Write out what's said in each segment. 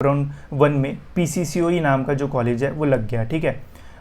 Round 1 में PCCOE नाम का जो कॉलेज है वो लग गया, ठीक है।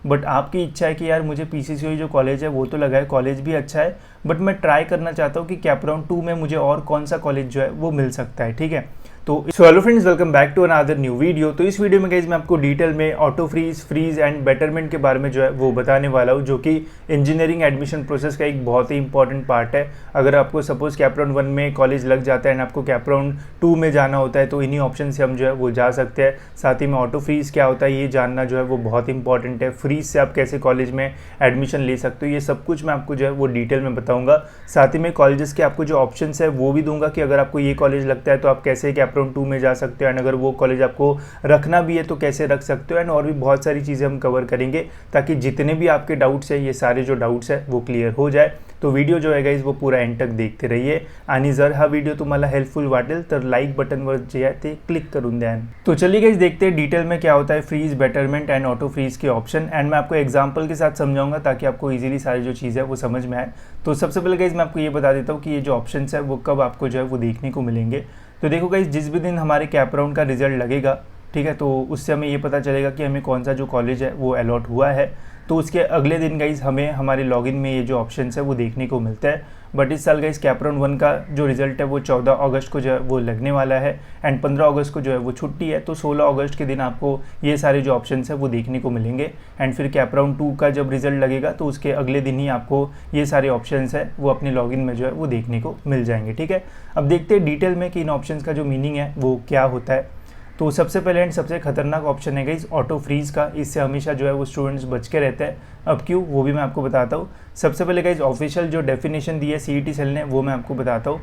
बट आपकी इच्छा है कि यार मुझे PCCOE जो कॉलेज है वो तो लगा है, कॉलेज भी अच्छा है, बट मैं ट्राई करना चाहता हूँ कि कैप राउंड 2 में मुझे और कौन सा कॉलेज जो है वो मिल सकता है, ठीक है। तो hello friends, welcome back to another new video. तो इस वीडियो में गाइस मैं आपको डिटेल में ऑटो फ्रीज एंड बेटरमेंट के बारे में जो है वो बताने वाला हूँ, जो कि इंजीनियरिंग एडमिशन प्रोसेस का एक बहुत ही इंपॉर्टेंट पार्ट है। अगर आपको सपोज कैप राउंड 1 में कॉलेज लग जाता है एंड आपको कैप राउंड 2 में जाना होता है तो इन्हीं ऑप्शन से हम जो है वो जा सकते हैं। साथ ही में ऑटो फ्रीज क्या होता है ये जानना जो है वो बहुत इंपॉर्टेंट है। फ्रीज से आप कैसे कॉलेज में एडमिशन ले सकते हो, ये सब कुछ मैं आपको जो है वो डिटेल में बताऊँगा। साथ ही में कॉलेजेस के आपको जो ऑप्शन है वो भी दूंगा कि अगर आपको ये कॉलेज लगता है तो आप कैसे कैप राउंड 2 में जा सकते हो, एंड अगर वो कॉलेज आपको रखना भी है तो कैसे रख सकते हो, एंड और भी बहुत सारी चीज़ें हम कवर करेंगे ताकि जितने भी आपके डाउट्स है ये सारे जो डाउट्स है वो क्लियर हो जाए। तो वीडियो जो है गाइस वो पूरा एंड तक देखते रहिए आणि जर हा व्हिडिओ तुम्हाला हेल्पफुल वाटेल तर लाईक बटनवर जे आहे ते क्लिक करून द्या। तो चलिए गाइस देखते हैं डिटेल में क्या होता है freeze, betterment and auto freeze के ऑप्शन, एंड मैं आपको एग्जांपल के साथ समझाऊंगा ताकि आपको इजीली सारी जो चीज़ है वो समझ में आए। तो सबसे पहले गाइस मैं आपको ये बता देता हूँ कि ये जो ऑप्शन है वो कब आपको जो है वो देखने को मिलेंगे। तो देखो गाइस, जिस भी दिन हमारे कैप राउंड का रिजल्ट लगेगा, ठीक है, तो उससे हमें ये पता चलेगा कि हमें कौन सा जो कॉलेज है वो अलॉट हुआ है। तो उसके अगले दिन गाइस हमें हमारे लॉगिन में ये जो ऑप्शन है वो देखने को मिलता है। बट इस साल गाइस कैप राउंड 1 का जो रिजल्ट है वो 14 अगस्त को जो है वो लगने वाला है, एंड 15 अगस्त को जो है वो छुट्टी है। तो 16 अगस्त के दिन आपको ये सारे जो ऑप्शन है वो देखने को मिलेंगे, एंड फिर कैप राउंड 2 का जब रिजल्ट लगेगा तो उसके अगले दिन ही आपको ये सारे ऑप्शन है वो अपने लॉगिन में जो है वो देखने को मिल जाएंगे, ठीक है। अब देखते हैं डिटेल में कि इन ऑप्शन का जो मीनिंग है वो क्या होता है। तो सबसे पहले एंड सबसे खतरनाक ऑप्शन है गाइस ऑटो फ्रीज का। इससे हमेशा जो है वो स्टूडेंट्स बच के रहते हैं। अब क्यों, वो भी मैं आपको बताता हूँ। सबसे पहले गाइस ऑफिशियल जो डेफिनेशन दी है CET सेल ने वो मैं आपको बताता हूँ।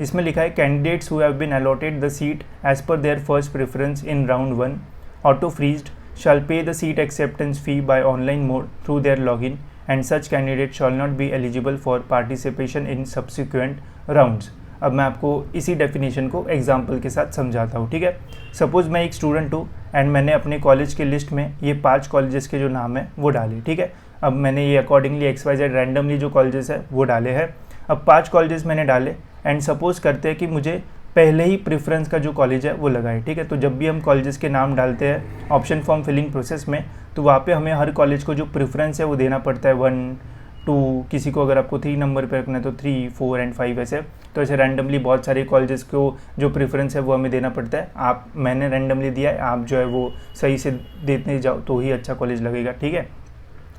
इसमें लिखा है candidates who have been allotted the seat as per their first preference in round 1 auto freezed shall pay the seat acceptance fee by online mode through their login, and such candidate shall not be eligible for participation in subsequent rounds। अब मैं आपको इसी definition को example के साथ समझाता हूँ, ठीक है। सपोज मैं एक स्टूडेंट हूँ एंड मैंने अपने कॉलेज के लिस्ट में ये 5 कॉलेजेस के जो नाम है वो डाले, ठीक है। अब मैंने ये अकॉर्डिंगली XYZ रैंडमली जो कॉलेजेस है वो डाले हैं। अब 5 कॉलेजेस मैंने डाले एंड सपोज करते हैं कि मुझे पहले ही प्रेफरेंस का जो कॉलेज है वो लगा है, ठीक है। तो जब भी हम कॉलेजेस के नाम डालते हैं ऑप्शन फॉर्म फिलिंग प्रोसेस में, तो वहाँ पे हमें हर कॉलेज को जो प्रेफरेंस है वो देना पड़ता है 1, 2, किसी को अगर आपको 3 नंबर पे रखना है तो 3, 4 एंड 5 ऐसे। तो ऐसे रैंडमली बहुत सारे कॉलेजेस को जो प्रेफरेंस है वो हमें देना पड़ता है। मैंने रैंडमली दिया है, आप जो है वो सही से देते जाओ तो ही अच्छा कॉलेज लगेगा, ठीक है।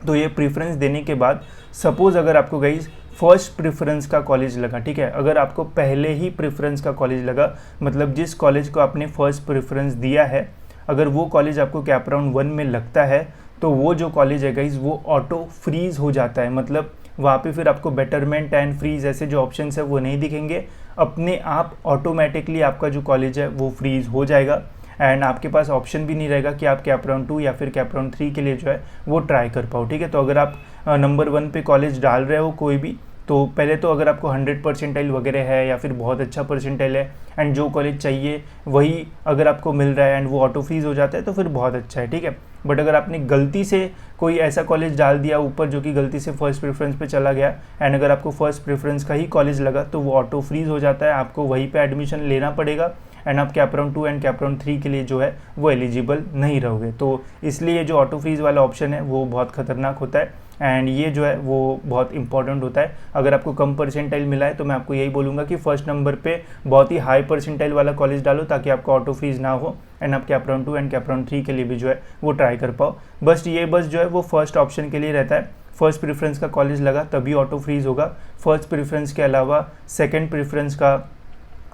तो ये प्रेफरेंस देने के बाद सपोज अगर आपको गाइस फर्स्ट प्रेफरेंस का कॉलेज लगा, ठीक है, अगर आपको पहले ही प्रेफरेंस का कॉलेज लगा, मतलब जिस कॉलेज को आपने फर्स्ट प्रेफरेंस दिया है, अगर वो कॉलेज आपको कैप राउंड 1 में लगता है तो वो जो कॉलेज है गाइस वो ऑटो फ्रीज हो जाता है। मतलब वहाँ पे फिर आपको बेटरमेंट एंड फ्रीज ऐसे जो ऑप्शन है वो नहीं दिखेंगे, अपने आप ऑटोमेटिकली आपका जो कॉलेज है वो फ्रीज हो जाएगा, एंड आपके पास ऑप्शन भी नहीं रहेगा कि आप कैप राउंड 2 या फिर कैप राउंड 3 के लिए जो है वो ट्राई कर पाओ, ठीक है। तो अगर आप नंबर 1 पे कॉलेज डाल रहे हो कोई भी, तो पहले तो अगर आपको 100 परसेंटाइल वगैरह है या फिर बहुत अच्छा परसेंटाइल है एंड जो कॉलेज चाहिए वही अगर आपको मिल रहा है एंड वो ऑटो फ्रीज हो जाता है तो फिर बहुत अच्छा है, ठीक है। बट अगर आपने गलती से कोई ऐसा कॉलेज डाल दिया ऊपर जो कि गलती से फर्स्ट प्रेफरेंस पे चला गया एंड अगर आपको फर्स्ट प्रेफरेंस का ही कॉलेज लगा तो वो ऑटो फ्रीज हो जाता है, आपको वहीं पे एडमिशन लेना पड़ेगा एंड आप cap round 2 and cap round 3 के लिए जो है वो एलिजिबल नहीं रहोगे। तो इसलिए जो ऑटो फ्रीज वाला ऑप्शन है वो बहुत खतरनाक होता है एंड ये जो है वो बहुत इंपॉर्टेंट होता है। अगर आपको कम परसेंटाइल मिला है तो मैं आपको यही बोलूँगा कि फर्स्ट नंबर पे बहुत ही हाई परसेंटाइल वाला कॉलेज डालो ताकि आपको ऑटो फ्रीज ना हो एंड आप cap round 2 and cap round 3 के लिए भी जो है वो ट्राई कर पाओ। बस जो है वो फर्स्ट ऑप्शन के लिए रहता है। फर्स्ट प्रेफरेंस का कॉलेज लगा तभी ऑटो फ्रीज होगा। फर्स्ट प्रेफरेंस के अलावा सेकेंड प्रेफरेंस का,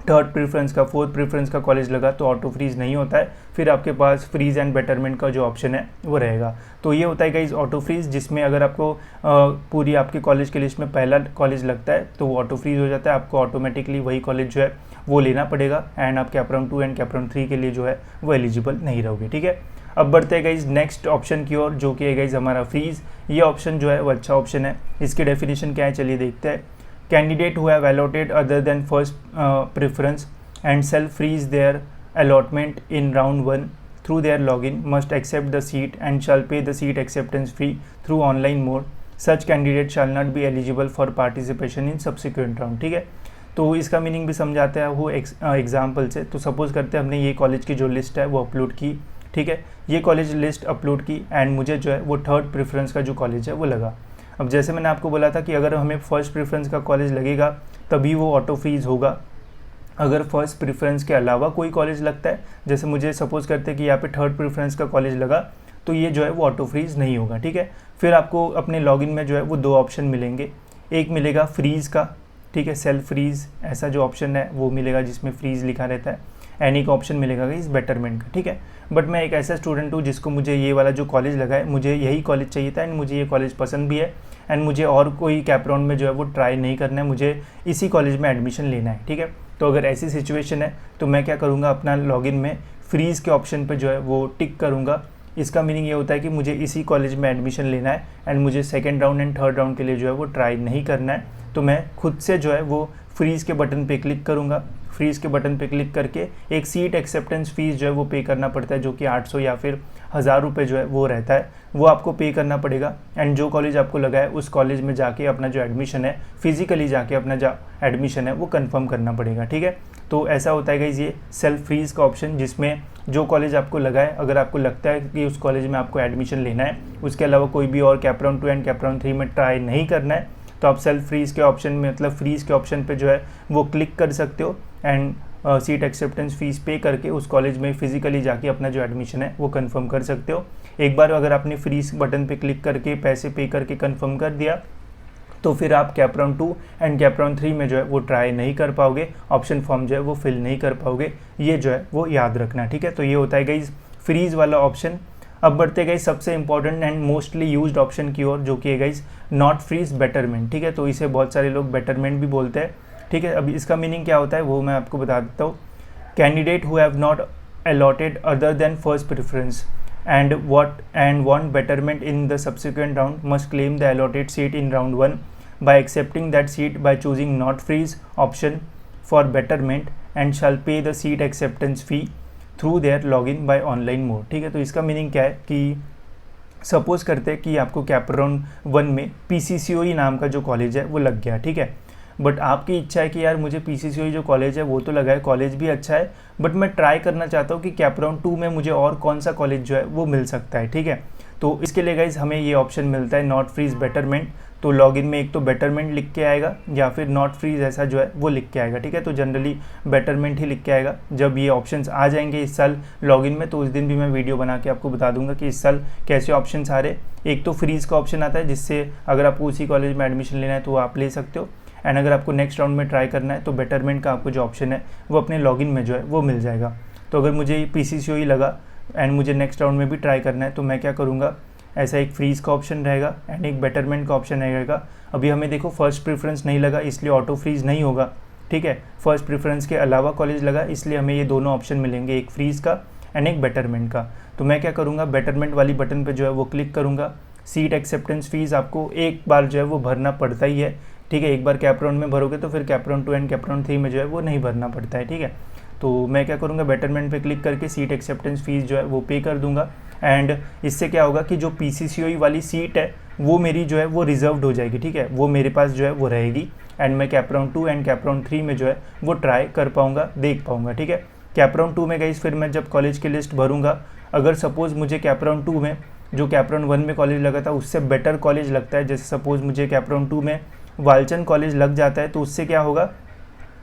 थर्ड प्रेफरेंस का, फोर्थ प्रेफरेंस का कॉलेज लगा तो ऑटो फ्रीज नहीं होता है, फिर आपके पास फ्रीज एंड बेटरमेंट का जो ऑप्शन है वो रहेगा। तो ये होता है गाइस ऑटो फ्रीज, जिसमें अगर आपको पूरी आपके कॉलेज के लिस्ट में पहला कॉलेज लगता है तो वो ऑटो फ्रीज हो जाता है, आपको ऑटोमेटिकली वही कॉलेज जो है वो लेना पड़ेगा एंड आप cap round 2 and cap round 3 के लिए जो है वो एलिजिबल नहीं रहोगे, ठीक है। अब बढ़ते हैं गाइज नेक्स्ट ऑप्शन की ओर, जो कि है गाइज हमारा फ्रीज। ये ऑप्शन जो है वो अच्छा ऑप्शन है। इसकी डेफिनेशन क्या है चलिए देखते हैं। Candidate who have allotted other than first preference and self freeze their allotment in round 1 through their login must accept the seat and shall pay the seat acceptance fee through online mode. Such candidate shall not be eligible for participation in subsequent round, ठीक है। तो इसका meaning भी समझाते हैं वो example से। तो सपोज़ करते हैं हमने ये कॉलेज की जो लिस्ट है वो अपलोड की, ठीक है, ये कॉलेज लिस्ट अपलोड की एंड मुझे जो है वो थर्ड प्रेफरेंस का जो कॉलेज है वो लगा। अब जैसे मैंने आपको बोला था कि अगर हमें फर्स्ट प्रेफरेंस का कॉलेज लगेगा तभी वो ऑटो फ्रीज होगा। अगर फर्स्ट प्रेफरेंस के अलावा कोई कॉलेज लगता है, जैसे मुझे सपोज़ करते हैं कि यहाँ पे थर्ड प्रेफरेंस का कॉलेज लगा, तो ये जो है वो ऑटो फ्रीज नहीं होगा, ठीक है। फिर आपको अपने लॉगिन में जो है वो दो ऑप्शन मिलेंगे, एक मिलेगा फ्रीज़ का, ठीक है, सेल्फ फ्रीज़ ऐसा जो ऑप्शन है वो मिलेगा जिसमें फ्रीज़ लिखा रहता है, एंड एक ऑप्शन मिलेगा इस बेटरमेंट का, ठीक है। बट मैं एक ऐसा स्टूडेंट हूँ जिसको मुझे ये वाला जो कॉलेज लगा है मुझे यही कॉलेज चाहिए था एंड मुझे ये कॉलेज पसंद भी है एंड मुझे और कोई कैप राउंड में जो है वो ट्राई नहीं करना है, मुझे इसी कॉलेज में एडमिशन लेना है, ठीक है। तो अगर ऐसी सिचुएशन है तो मैं क्या करूँगा, अपना लॉगिन में फ्रीज़ के ऑप्शन पे जो है वो टिक करूँगा। इसका मीनिंग ये होता है कि मुझे इसी कॉलेज में एडमिशन लेना है एंड मुझे second round and third round के लिए जो है वो ट्राई नहीं करना है। तो मैं खुद से जो है वो फ्रीज़ के बटन पे क्लिक करूँगा। फ्रीज़ के बटन पे क्लिक करके एक सीट एक्सेप्टेंस फ़ीस जो है वो पे करना पड़ता है, जो कि 800 या फिर 1000 रुपये जो है वो रहता है, वो आपको पे करना पड़ेगा। एंड जो कॉलेज आपको लगा है उस कॉलेज में जाके अपना जो एडमिशन है, फिजिकली जाके अपना जो एडमिशन है वो कंफर्म करना पड़ेगा, ठीक है। तो ऐसा होता है गाइस ये सेल्फ फ्रीज़ का ऑप्शन, जिसमें जो कॉलेज आपको लगा है, अगर आपको लगता है कि उस कॉलेज में आपको एडमिशन लेना है, उसके अलावा कोई भी और cap round 2 and cap round 3 में ट्राई नहीं करना है, तो आप सेल्फ फ्रीज़ के ऑप्शन में, मतलब फ्रीज़ के ऑप्शन पे जो है वो क्लिक कर सकते हो एंड सीट एक्सेप्टेंस फ़ीस पे करके उस कॉलेज में फ़िज़िकली जाके अपना जो एडमिशन है वो कंफर्म कर सकते हो। एक बार अगर आपने फ्रीज़ बटन पे क्लिक करके पैसे पे करके कंफर्म कर दिया तो फिर आप cap round 2 and cap round 3 में जो है वो ट्राई नहीं कर पाओगे, ऑप्शन फॉर्म जो है वो फिल नहीं कर पाओगे, ये जो है वो याद रखना, ठीक है। तो ये होता है गाइस फ्रीज़ वाला ऑप्शन। अब बढ़ते गए सबसे important and mostly used option की ओर, जो कि है गाइस नॉट फ्रीज बेटरमेंट, ठीक है। तो इसे बहुत सारे लोग बेटरमेंट भी बोलते हैं, ठीक है। अब इसका मीनिंग क्या होता है वो मैं आपको बता देता हूँ। Candidate who have not allotted other than first preference and want betterment in the subsequent round must claim the allotted seat in round 1 by accepting that seat by choosing not freeze option for betterment and shall pay the seat acceptance fee through their login by online mode, ठीक है। तो इसका meaning क्या है कि suppose करते हैं कि आपको कैप राउंड 1 में PCCOE नाम का जो कॉलेज है वो लग गया, ठीक है। बट आपकी इच्छा है कि यार मुझे PCCOE जो कॉलेज है वो तो लगा है, कॉलेज भी अच्छा है, बट मैं ट्राई करना चाहता हूँ कि कैप राउंड 2 में मुझे और कौन सा कॉलेज जो है वो मिल सकता है, ठीक है। तो इसके लिए गाइज हमें ये ऑप्शन मिलता है नॉट फ्रीज बेटरमेंट। तो लॉगिन में एक तो बेटरमेंट लिख के आएगा या फिर नॉट फ्रीज ऐसा जो है वो लिख के आएगा, ठीक है। तो जनरली बेटरमेंट ही लिख के आएगा। जब ये ऑप्शंस आ जाएंगे इस साल लॉगिन में तो उस दिन भी मैं वीडियो बना के आपको बता दूंगा कि इस साल कैसे ऑप्शंस आ रहे। एक तो फ्रीज का ऑप्शन आता है जिससे अगर आपको उसी कॉलेज में एडमिशन लेना है तो आप ले सकते हो, एंड अगर आपको नेक्स्ट राउंड में ट्राई करना है तो बेटरमेंट का आपको जो ऑप्शन है वो अपने लॉगिन में जो है वो मिल जाएगा। तो अगर मुझे PCCOE लगा एंड मुझे नेक्स्ट राउंड में भी ट्राई करना है तो मैं क्या करूँगा, ऐसा एक फ्रीज़ का ऑप्शन रहेगा एंड एक बेटरमेंट का ऑप्शन रहेगा। अभी हमें देखो फर्स्ट प्रेफरेंस नहीं लगा इसलिए ऑटो फ्रीज़ नहीं होगा, ठीक है। फर्स्ट प्रेफरेंस के अलावा कॉलेज लगा इसलिए हमें ये दोनों ऑप्शन मिलेंगे, एक फ्रीज़ का एंड एक बेटरमेंट का। तो मैं क्या करूँगा, बेटरमेंट वाली बटन पर जो है वो क्लिक करूँगा। सीट एक्सेप्टेंस फ़ीस आपको एक बार जो है वो भरना पड़ता ही है, ठीक है। एक बार कैप राउंड में भरोगे तो फिर cap round 2 and cap round 3 में जो है वो नहीं भरना पड़ता है, ठीक है। तो मैं क्या करूँगा, बेटरमेंट पे क्लिक करके सीट एक्सेप्टेंस फ़ीस जो है वो पे कर दूंगा एंड इससे क्या होगा कि जो PCCOE वाली सीट है वो मेरी जो है वो रिजर्व्ड हो जाएगी, ठीक है। वो मेरे पास जो है वो रहेगी एंड मैं cap round 2 and cap round 3 में जो है वो ट्राई कर पाऊँगा, देख पाऊँगा, ठीक है। कैप राउंड 2 में गाइस फिर मैं जब कॉलेज की लिस्ट भरूँगा, अगर सपोज़ मुझे कैप राउंड 2 में जो कैप राउंड 1 में कॉलेज लगा था उससे बेटर कॉलेज लगता है, जैसे सपोज़ मुझे कैप राउंड 2 में वालचंद कॉलेज लग जाता है, तो उससे क्या होगा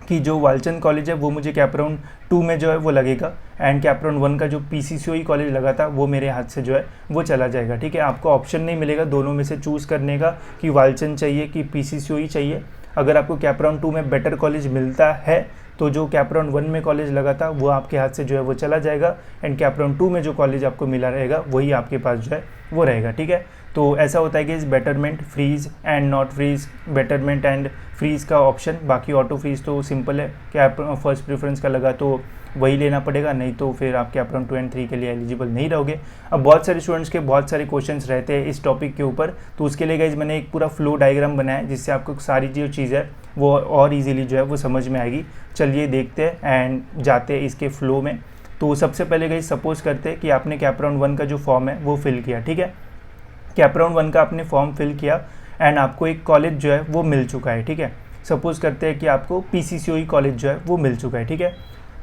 कि जो वालचंद कॉलेज है वो मुझे कैप राउंड 2 में जो है वो लगेगा एंड कैप राउंड 1 का जो PCCOE कॉलेज लगा था वो मेरे हाथ से जो है वो चला जाएगा, ठीक है। आपको ऑप्शन नहीं मिलेगा दोनों में से चूज़ करने का कि वालचंद चाहिए कि PCCOE चाहिए। अगर आपको कैप राउंड 2 में बेटर कॉलेज मिलता है तो जो कैप राउंड 1 में कॉलेज लगा था वो आपके हाथ से जो है वो चला जाएगा एंड कैप राउंड 2 में जो कॉलेज आपको मिला रहेगा वही आपके पास जो है वो रहेगा, ठीक है। तो ऐसा होता है कि इस betterment, freeze and not freeze, betterment and freeze का ऑप्शन। बाकी ऑटो फ्रीज़ तो सिंपल है कि आप फर्स्ट प्रेफरेंस का लगा तो वही लेना पड़ेगा, नहीं तो फिर आप कैप राउंड 2 एंड 3 के लिए एलिजिबल नहीं रहोगे। अब बहुत सारे स्टूडेंट्स के बहुत सारे क्वेश्चंस रहते हैं इस टॉपिक के ऊपर, तो उसके लिए गाइस मैंने एक पूरा फ्लो डायग्राम बनाया है जिससे आपको सारी जो चीज़ है वो और ईजिली जो है वो समझ में आएगी। चलिए देखते हैं एंड जाते हैं इसके फ्लो में। तो सबसे पहले गाइस सपोज करते हैं कि आपने कैप राउंड 1 का जो फॉर्म है वो फिल किया, ठीक है। कैप राउंड 1 का आपने फॉर्म फिल किया एंड आपको एक कॉलेज जो है वो मिल चुका है, ठीक है। सपोज़ करते हैं कि आपको PCCOE कॉलेज जो है वो मिल चुका है, ठीक है।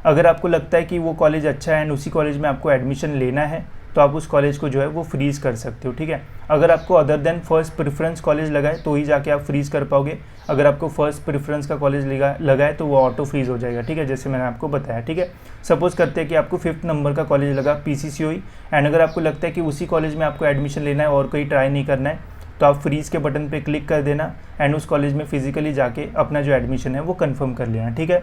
अगर आपको लगता है कि वो कॉलेज अच्छा है एंड उसी कॉलेज में आपको एडमिशन लेना है तो आप उस कॉलेज को जो है वो फ्रीज़ कर सकते हो, ठीक है। अगर आपको other than first preference college लगा है तो ही जाके आप फ्रीज़ कर पाओगे। अगर आपको फर्स्ट प्रेफरेंस का कॉलेज लगा है तो वो ऑटो फ्रीज़ हो जाएगा, ठीक है, जैसे मैंने आपको बताया, ठीक है। सपोज़ करते हैं कि आपको 5th नंबर का कॉलेज लगा PCCOE एंड अगर आपको लगता है कि उसी कॉलेज में आपको एडमिशन लेना है और कोई ट्राई नहीं करना है तो आप फ्रीज़ के बटन पे क्लिक कर देना एंड उस कॉलेज में फिजिकली जाके अपना जो एडमिशन है वो कंफर्म कर लेना, ठीक है।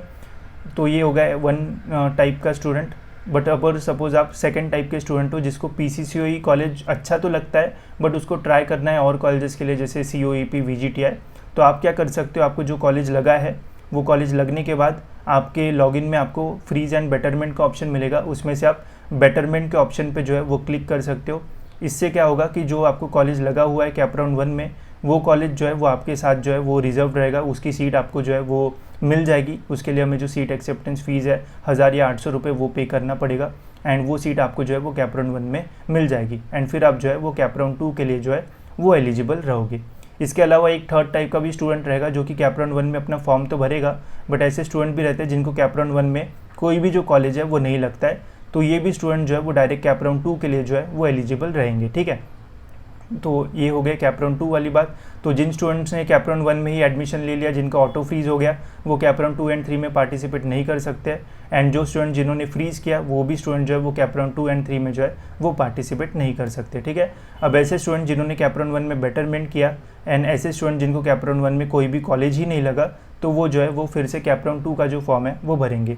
तो ये हो गया वन टाइप का स्टूडेंट। बट अगर सपोज़ आप सेकंड टाइप के स्टूडेंट हो जिसको PCCOE कॉलेज अच्छा तो लगता है बट उसको ट्राई करना है और कॉलेजेस के लिए जैसे COEP VGTI, तो आप क्या कर सकते हो, आपको जो कॉलेज लगा है वो कॉलेज लगने के बाद आपके लॉगिन में आपको फ्रीज एंड बेटरमेंट का ऑप्शन मिलेगा, उसमें से आप बेटरमेंट के ऑप्शन पे जो है वो क्लिक कर सकते हो। इससे क्या होगा कि जो आपको कॉलेज लगा हुआ है कैप राउंड 1 में वो कॉलेज जो है वो आपके साथ जो है वो रिजर्व रहेगा, उसकी सीट आपको जो है वो मिल जाएगी। उसके लिए हमें जो सीट एक्सेप्टेंस फ़ीस है 1000 या 800 रुपये वो पे करना पड़ेगा एंड वो सीट आपको जो है वो कैप राउंड 1 में मिल जाएगी एंड फिर आप जो है वो कैप राउंड 2 के लिए जो है वो एलिजिबल रहोगे। इसके अलावा एक थर्ड टाइप का भी स्टूडेंट रहेगा जो कि कैप राउंड 1 में अपना फॉर्म तो भरेगा बट ऐसे स्टूडेंट भी रहते हैं जिनको कैप राउंड 1 में कोई भी जो कॉलेज है वो नहीं लगता है, तो ये भी स्टूडेंट जो है वो डायरेक्ट कैप राउंड 2 के लिए जो है वो एलिजिबल रहेंगे, ठीक है। तो ये हो गया कैप राउंड 2 वाली बात। तो जिन स्टूडेंट्स ने कैप राउंड 1 में ही एडमिशन ले लिया, जिनका ऑटो फ्रीज हो गया, वो कैप राउंड 2 एंड 3 में पार्टिसिपेट नहीं कर सकते एंड जो स्टूडेंट जिन्होंने फ्रीज किया वो भी स्टूडेंट जो है वो कैप राउंड 2 एंड 3 में जो है वो पार्टिसिपेट नहीं कर सकते, ठीक है। अब ऐसे स्टूडेंट जिन्होंने कैप राउंड 1 में बेटरमेंट किया एंड ऐसे स्टूडेंट जिनको कैप राउंड 1 में कोई भी कॉलेज ही नहीं लगा तो वो जो है वो फिर से कैप राउंड 2 का जो फॉर्म है वो भरेंगे।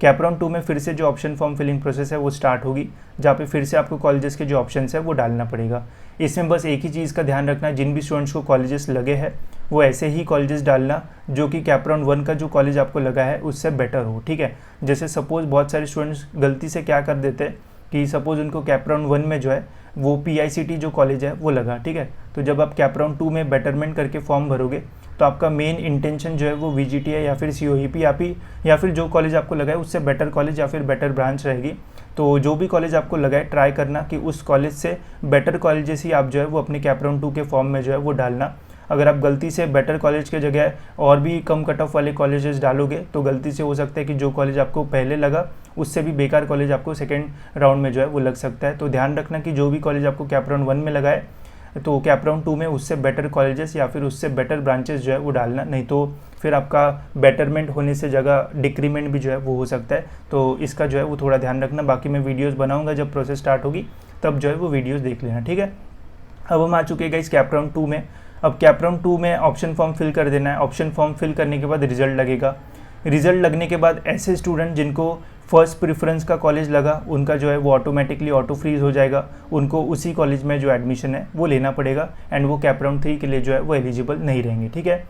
कैप राउंड 2 में फिर से जो ऑप्शन फॉर्म फिलिंग प्रोसेस है वो स्टार्ट होगी, जहाँ पे फिर से आपको कॉलेजेस के जो ऑप्शंस है वो डालना पड़ेगा। इसमें बस एक ही चीज़ का ध्यान रखना, जिन भी स्टूडेंट्स को कॉलेजेस लगे हैं वो ऐसे ही कॉलेजेस डालना जो कि कैप राउंड 1 का जो कॉलेज आपको लगा है उससे बेटर हो, ठीक है। जैसे सपोज़ बहुत सारे स्टूडेंट्स गलती से क्या कर देते हैं कि सपोज़ उनको कैप राउंड 1 में जो है वो PICT जो कॉलेज है वो लगा, ठीक है। तो जब आप कैप राउंड 2 में बेटरमेंट करके फॉर्म भरोगे तो आपका मेन इंटेंशन जो है वो VGTI या फिर COEP या फिर जो कॉलेज आपको लगा है उससे बेटर कॉलेज या फिर बेटर ब्रांच रहेगी। तो जो भी कॉलेज आपको लगा है ट्राई करना कि उस कॉलेज से बेटर कॉलेजेस ही आप जो है वो अपने कैप राउंड 2 के फॉर्म में जो है वो डालना। अगर आप गलती से बेटर कॉलेज के जगह और भी कम कट ऑफ वाले कॉलेजेस डालोगे तो गलती से हो सकता है कि जो कॉलेज आपको पहले लगा उससे भी बेकार कॉलेज आपको सेकेंड राउंड में जो है वो लग सकता है। तो ध्यान रखना कि जो भी कॉलेज आपको कैप राउंड 1 में लगा है तो कैप राउंड 2 में उससे बेटर कॉलेजेस या फिर उससे बेटर ब्रांचेस जो है वो डालना, नहीं तो फिर आपका बेटरमेंट होने से जगह डिक्रीमेंट भी जो है वो हो सकता है। तो इसका जो है वो थोड़ा ध्यान रखना। बाकी मैं वीडियोस बनाऊंगा जब प्रोसेस स्टार्ट होगी तब जो है वो वीडियोस देख लेना, ठीक है। अब हम आ चुके हैं इस कैप राउंड 2 में। अब कैप राउंड 2 में ऑप्शन फॉर्म फिल कर देना है। ऑप्शन फॉर्म फिल करने के बाद रिजल्ट लगेगा। रिजल्ट लगने के बाद ऐसे स्टूडेंट जिनको फर्स्ट प्रेफरेंस का कॉलेज लगा उनका जो है वो ऑटोमेटिकली ऑटो फ्रीज हो जाएगा, उनको उसी कॉलेज में जो एडमिशन है वो लेना पड़ेगा एंड वो कैप राउंड 3 के लिए जो है वो एलिजिबल नहीं रहेंगे, ठीक है।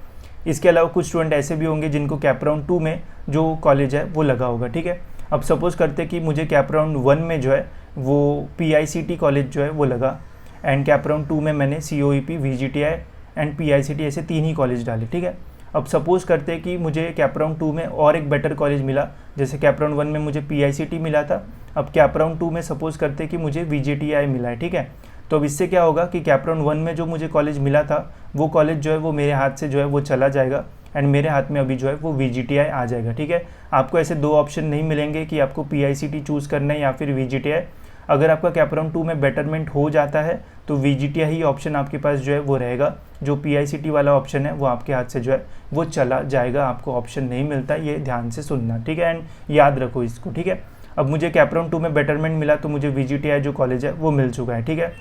इसके अलावा कुछ स्टूडेंट ऐसे भी होंगे जिनको कैप राउंड 2 में जो कॉलेज है वो लगा होगा, ठीक है। अब सपोज़ करते कि मुझे कैप राउंड 1 में जो है वो PICT कॉलेज जो है वो लगा एंड कैप राउंड 2 में मैंने COEP VGTI एंड PICT ऐसे 3 ही कॉलेज डाले, ठीक है। अब सपोज़ करते हैं कि मुझे कैप राउंड 2 में और एक बेटर कॉलेज मिला, जैसे कैप राउंड 1 में मुझे PICT मिला था, अब कैप राउंड 2 में सपोज़ करते हैं कि मुझे VGTI मिला है, ठीक है। तो अब इससे क्या होगा कि कैप राउंड 1 में जो मुझे कॉलेज मिला था वो कॉलेज जो है वो मेरे हाथ से जो है वो चला जाएगा एंड मेरे हाथ में अभी जो है वो VGTI आ जाएगा, ठीक है। आपको ऐसे दो ऑप्शन नहीं मिलेंगे कि आपको PICT चूज़ करना है या फिर VGTI। अगर आपका कैप राउंड 2 में बेटरमेंट हो जाता है तो VGTI ही ऑप्शन आपके पास जो है वो रहेगा, जो PICT वाला ऑप्शन है वो आपके हाथ से जो है वो चला जाएगा, आपको ऑप्शन नहीं मिलता। ये ध्यान से सुनना, ठीक है, एंड याद रखो इसको, ठीक है। अब मुझे कैप राउंड 2 में बेटरमेंट मिला तो मुझे VGTI जो कॉलेज है वो मिल चुका है, ठीक है।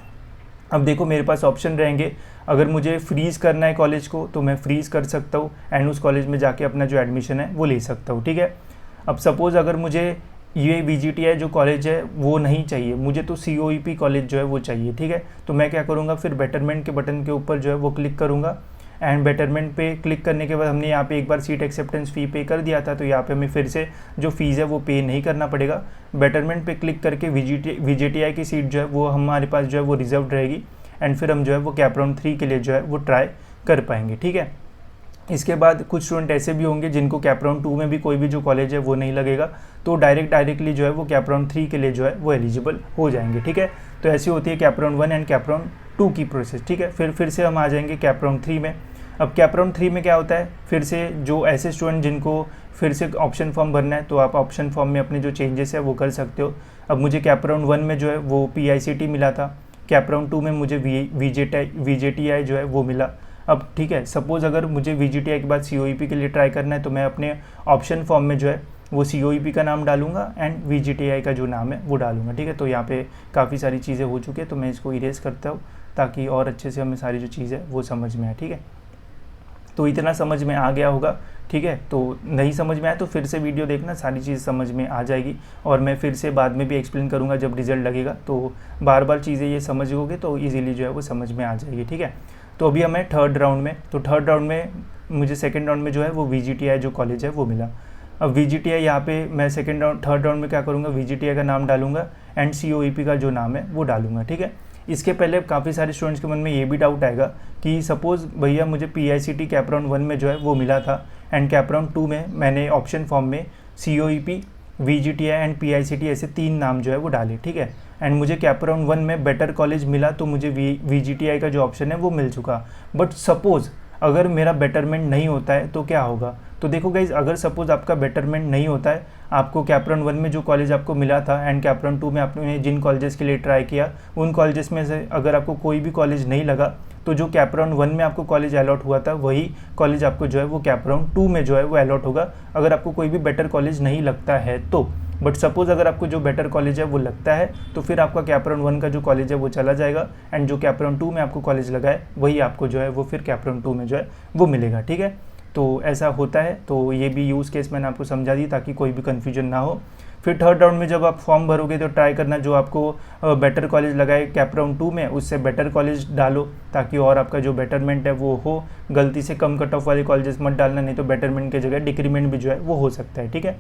अब देखो मेरे पास ऑप्शन रहेंगे, अगर मुझे फ्रीज़ करना है कॉलेज को तो मैं फ्रीज़ कर सकता हूँ एंड उस कॉलेज में जाके अपना जो एडमिशन है वो ले सकता हूँ, ठीक है। अब सपोज़ अगर मुझे ये VGTI जो कॉलेज है वो नहीं चाहिए, मुझे तो COEP कॉलेज जो है वो चाहिए, ठीक है। तो मैं क्या करूँगा, फिर बेटरमेंट के बटन के ऊपर जो है वो क्लिक करूँगा एंड बेटरमेंट पे क्लिक करने के बाद हमने यहाँ पे एक बार सीट एक्सेप्टेंस फ़ी पे कर दिया था तो यहाँ पे हमें फिर से जो फ़ीस है वो पे नहीं करना पड़ेगा। बेटरमेंट पे क्लिक करके VGTI की सीट जो है वो हमारे पास जो है वो रिजर्व रहेगी एंड फिर हम जो है वो कैप राउंड 3 के लिए जो है वो ट्राई कर पाएंगे, ठीक है। इसके बाद कुछ स्टूडेंट ऐसे भी होंगे जिनको कैप राउंड 2 में भी कोई भी जो कॉलेज है वो नहीं लगेगा, तो डायरेक्टली जो है वो कैप राउंड 3 के लिए जो है वो एलिजिबल हो जाएंगे, ठीक है। तो ऐसी होती है cap round 1 and cap round 2 की प्रोसेस, ठीक है। फिर से हम आ जाएंगे कैप राउंड 3 में। अब कैप राउंड 3 में क्या होता है, फिर से जो ऐसे स्टूडेंट जिनको फिर से ऑप्शन फॉर्म भरना है तो आप ऑप्शन फॉर्म में अपने जो चेंजेस है वो कर सकते हो। अब मुझे कैप राउंड 1 में जो है वो PICT मिला था, कैप राउंड 2 में मुझे VJTI जो है वो मिला। अब ठीक है, सपोज़ अगर मुझे VJTI के बाद COEP के लिए ट्राई करना है तो मैं अपने ऑप्शन फॉर्म में जो है वो COEP का नाम डालूंगा एंड VJTI का जो नाम है वो डालूंगा। ठीक है, तो यहाँ पे काफ़ी सारी चीज़ें हो चुकी है, तो मैं इसको इरेज करता हूँ ताकि और अच्छे से हमें सारी जो चीज़ है वो समझ में आए। ठीक है, तो इतना समझ में आ गया होगा। ठीक है, तो नहीं समझ में आया तो फिर से वीडियो देखना, सारी चीज़ समझ में आ जाएगी और मैं फिर से बाद में भी एक्सप्लेन करूँगा जब रिजल्ट लगेगा, तो बार बार चीज़ें ये समझोगे तो ईजिली जो है वो समझ में आ जाएगी। ठीक है, तो अभी हमें थर्ड राउंड में, तो थर्ड राउंड में मुझे सेकेंड राउंड में जो है वो VJTI जो कॉलेज है वो मिला। अब VJTI यहाँ पे मैं थर्ड राउंड में क्या करूँगा, VJTI का नाम डालूंगा एंड COEP का जो नाम है वो डालूंगा। ठीक है, इसके पहले काफ़ी सारे स्टूडेंट्स के मन में ये भी डाउट आएगा कि सपोज़ भैया मुझे PICT कैप राउंड 1 में जो है वो मिला था एंड कैप राउंड 2 में मैंने ऑप्शन फॉर्म में COEP, VJTI एंड PICT ऐसे 3 नाम जो है वो डाले। ठीक है, एंड मुझे कैप राउंड 1 में बेटर कॉलेज मिला तो मुझे VJTI का जो ऑप्शन है वो मिल चुका। बट सपोज़ अगर मेरा बेटरमेंट नहीं होता है तो क्या होगा, तो देखो गाइज, अगर सपोज़ आपका बेटरमेंट नहीं होता है, आपको कैप राउंड 1 में जो कॉलेज आपको मिला था एंड कैप राउंड 2 में आपने जिन कॉलेजेस के लिए ट्राई किया उन कॉलेजेस में से अगर आपको कोई भी कॉलेज नहीं लगा तो जो कैप राउंड 1 में आपको कॉलेज अलॉट हुआ था वही कॉलेज आपको जो है वो कैप राउंड 2 में जो है वो अलॉट होगा, अगर आपको कोई भी बेटर कॉलेज नहीं लगता है तो। बट सपोज़ अगर आपको जो बेटर कॉलेज है वो लगता है तो फिर आपका कैप राउंड 1 का जो कॉलेज है वो चला जाएगा एंड जो कैप राउंड 2 में आपको कॉलेज लगा है वही आपको जो है वो फिर कैप राउंड 2 में जो है वो मिलेगा। ठीक है, तो ऐसा होता है, तो ये भी यूज़ केस मैंने आपको समझा दी ताकि कोई भी कन्फ्यूजन ना हो। फिर थर्ड राउंड में जब आप फॉर्म भरोगे तो ट्राई करना जो आपको बेटर कॉलेज लगाए कैप राउंड 2 में उससे बेटर कॉलेज डालो ताकि और आपका जो बेटरमेंट है वो हो। गलती से कम कट ऑफ वाले कॉलेजेस मत डालना, नहीं तो बेटरमेंट की जगह डिक्रीमेंट भी जो है वो हो सकता है। ठीक है,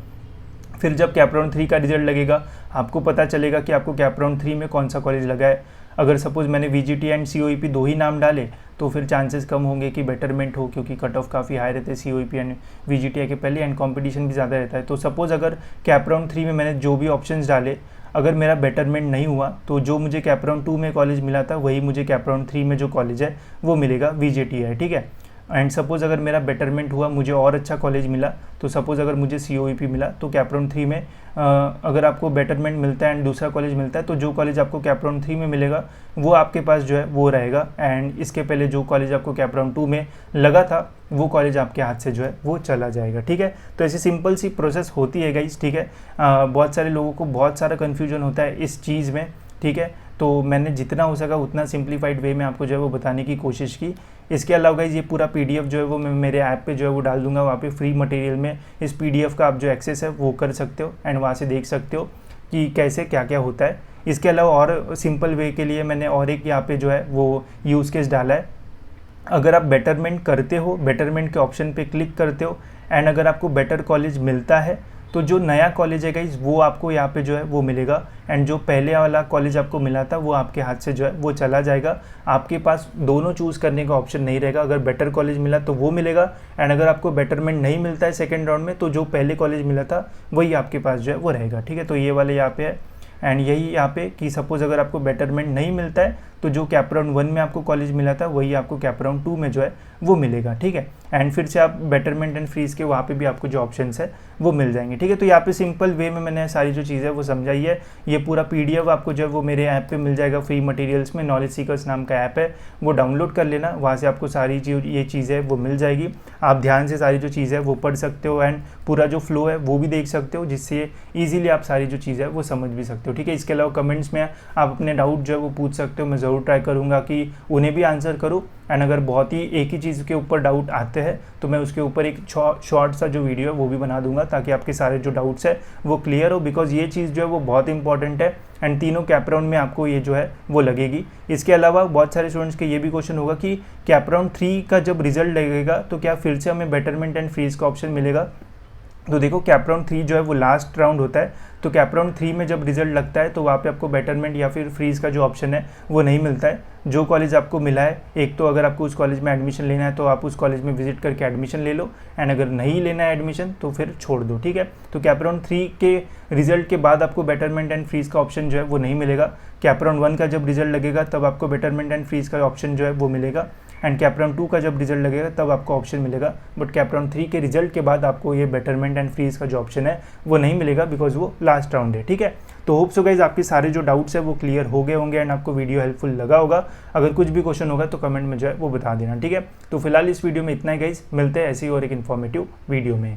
फिर जब कैप राउंड 3 का रिजल्ट लगेगा आपको पता चलेगा कि आपको कैप राउंड 3 में कौन सा कॉलेज लगा है। अगर सपोज़ मैंने VJTI एंड COEP 2 ही नाम डाले तो फिर चांसेस कम होंगे कि बेटरमेंट हो, क्योंकि कट ऑफ काफ़ी हाई रहते हैं COEP एंड VJTI के पहले एंड कंपटीशन भी ज़्यादा रहता है। तो सपोज़ अगर कैप राउंड 3 में मैंने जो भी ऑप्शंस डाले अगर मेरा बेटरमेंट नहीं हुआ तो जो मुझे कैप राउंड 2 में कॉलेज मिला था वही मुझे कैप राउंड 3 में जो कॉलेज है वो मिलेगा VJTI। ठीक है, एंड सपोज़ अगर मेरा बेटरमेंट हुआ, मुझे और अच्छा कॉलेज मिला, तो सपोज़ अगर मुझे COEP मिला तो कैप राउंड 3 में अगर आपको बेटरमेंट मिलता है एंड दूसरा कॉलेज मिलता है तो जो कॉलेज आपको कैप राउंड 3 में मिलेगा वो आपके पास जो है वो रहेगा एंड इसके पहले जो कॉलेज आपको कैप राउंड 2 में लगा था वो कॉलेज आपके हाथ से जो है वो चला जाएगा। ठीक है, तो ऐसी सिंपल सी प्रोसेस होती है गाइस। ठीक है, बहुत सारे लोगों को बहुत सारा कन्फ्यूजन होता है इस चीज़ में। ठीक है, तो मैंने जितना हो सका उतना सिंप्लीफाइड वे में आपको जो है वो बताने की कोशिश की। इसके अलावा गाइस ये पूरा PDF जो है वो मैं मेरे ऐप पे जो है वो डाल दूंगा, वहाँ पे फ्री मटेरियल में इस PDF का आप जो एक्सेस है वो कर सकते हो एंड वहाँ से देख सकते हो कि कैसे क्या क्या होता है। इसके अलावा और सिंपल वे के लिए मैंने और एक यहाँ पे जो है वो यूज़ केस डाला है। अगर आप बेटरमेंट करते हो, बेटरमेंट के ऑप्शन पे क्लिक करते हो एंड अगर आपको बेटर कॉलेज मिलता है तो जो नया कॉलेज है गाइस वो आपको यहाँ पे जो है वो मिलेगा एंड जो पहले वाला कॉलेज आपको मिला था वो आपके हाथ से जो है वो चला जाएगा। आपके पास दोनों चूज़ करने का ऑप्शन नहीं रहेगा, अगर बेटर कॉलेज मिला तो वो मिलेगा एंड अगर आपको बेटरमेंट नहीं मिलता है सेकेंड राउंड में तो जो पहले कॉलेज मिला था वही आपके पास जो है वो रहेगा। ठीक है, तो ये वाले यहाँ पे है एंड यही यहाँ पे कि सपोज़ अगर आपको बेटरमेंट नहीं मिलता है तो जो कैप राउंड 1 में आपको कॉलेज मिला था वही आपको कैप राउंड 2 में जो है वो मिलेगा। ठीक है, एंड फिर से आप बेटरमेंट एंड फ्रीज के वहाँ पे भी आपको जो ऑप्शंस है वो मिल जाएंगे। ठीक है, तो यहाँ पे सिंपल वे में मैंने सारी जो चीज़ें वो समझाई है। ये पूरा PDF आपको जो है वो मेरे ऐप पे मिल जाएगा फ्री मटेरियल्स में, नॉलेज सीकर्स नाम का ऐप है, वो डाउनलोड कर लेना, वहाँ से आपको सारी ये चीज़ें वो मिल जाएगी। आप ध्यान से सारी जो चीज़ें है वो पढ़ सकते हो एंड पूरा जो फ्लो है वो भी देख सकते हो, जिससे ईजिली आप सारी जो चीज़ें है वो समझ भी सकते हो। ठीक है, इसके अलावा कमेंट्स में आप अपने डाउट जो है वो पूछ सकते हो, मैं ज़रूर ट्राई करूँगा कि उन्हें भी आंसर करूँ एंड अगर बहुत ही एक ही चीज़ के ऊपर डाउट आते हैं तो मैं उसके ऊपर एक शॉर्ट सा जो वीडियो है वो भी बना दूंगा ताकि आपके सारे जो डाउट्स है वो क्लियर हो, बिकॉज ये चीज़ जो है वो बहुत इंपॉर्टेंट है एंड तीनों कैप राउंड में आपको ये जो है वो लगेगी। इसके अलावा बहुत सारे स्टूडेंट्स के ये भी क्वेश्चन होगा कि कैप राउंड 3 का जब रिजल्ट लगेगा तो क्या फिर से हमें बेटरमेंट एंड फ्रीज का ऑप्शन मिलेगा। तो देखो कैप राउंड 3 जो है वो लास्ट राउंड होता है, तो कैप राउंड 3 में जब रिजल्ट लगता है तो वहाँ पे आपको बेटरमेंट या फिर फ्रीज का जो ऑप्शन है वो नहीं मिलता है। जो कॉलेज आपको मिला है, एक तो अगर आपको उस कॉलेज में एडमिशन लेना है तो आप उस कॉलेज में विजिट करके एडमिशन ले लो एंड अगर नहीं लेना है एडमिशन तो फिर छोड़ दो। ठीक है, तो कैप राउंड 3 के रिजल्ट के बाद आपको बेटरमेंट एंड फ्रीज का ऑप्शन जो है वो नहीं मिलेगा। कैप राउंड 1 का जब रिजल्ट लगेगा तब आपको बेटरमेंट एंड फ्रीज का ऑप्शन जो है वो मिलेगा एंड कैप राउंड 2 का जब रिजल्ट लगेगा तब आपको ऑप्शन मिलेगा, बट कैप राउंड 3 के रिजल्ट के बाद आपको ये बेटरमेंट एंड फ्रीज का जो ऑप्शन है वो नहीं मिलेगा, बिकॉज वो लास्ट राउंड है। ठीक है, तो होप सो गाइज आपके सारे जो डाउट्स है वो क्लियर हो गए होंगे एंड आपको वीडियो हेल्पफुल लगा होगा। अगर कुछ भी क्वेश्चन होगा तो कमेंट में जो है वो बता देना। ठीक है, तो फिलहाल इस वीडियो में इतना ही गाइज, मिलते हैं ऐसी और एक इन्फॉर्मेटिव वीडियो में।